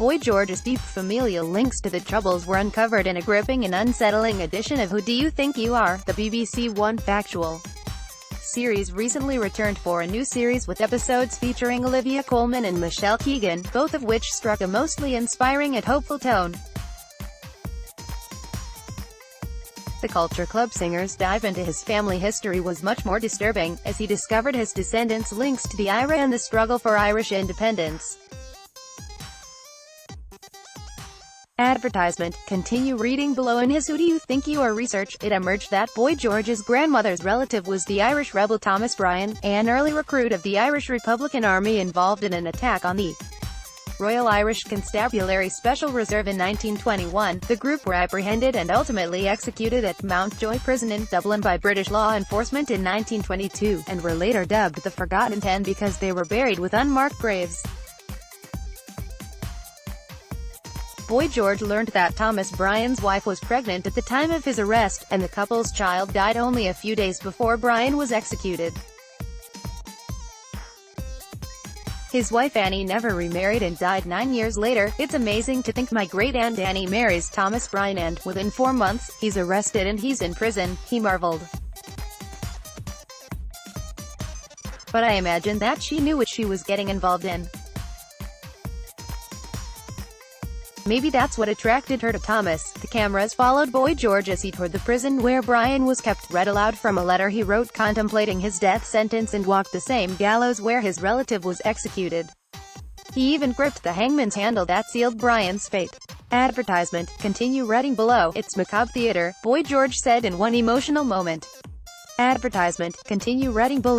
Boy George's deep familial links to the Troubles were uncovered in a gripping and unsettling edition of Who Do You Think You Are?, the BBC One factual series recently returned for a new series with episodes featuring Olivia Colman and Michelle Keegan, both of which struck a mostly inspiring and hopeful tone. The Culture Club singer's dive into his family history was much more disturbing, as he discovered his descendants' links to the IRA and the struggle for Irish independence. Advertisement. Continue reading below. In his Who Do You Think You Are research, it emerged that Boy George's grandmother's relative was the Irish rebel Thomas Bryan, an early recruit of the Irish Republican Army involved in an attack on the Royal Irish Constabulary Special Reserve in 1921. The group were apprehended and ultimately executed at Mountjoy Prison in Dublin by British law enforcement in 1922, and were later dubbed the Forgotten Ten because they were buried with unmarked graves. Boy George learned that Thomas Bryan's wife was pregnant at the time of his arrest, and the couple's child died only a few days before Bryan was executed. His wife Annie never remarried and died 9 years later. It's amazing to think my great-aunt Annie marries Thomas Bryan and, within 4 months, he's arrested and he's in prison, he marveled. But I imagine that she knew what she was getting involved in. Maybe that's what attracted her to Thomas. The cameras followed Boy George as he toured the prison where Bryan was kept, read aloud from a letter he wrote contemplating his death sentence, and walked the same gallows where his relative was executed. He even gripped the hangman's handle that sealed Bryan's fate. Advertisement. Continue reading below. It's macabre theater, Boy George said in one emotional moment. Advertisement. Continue reading below.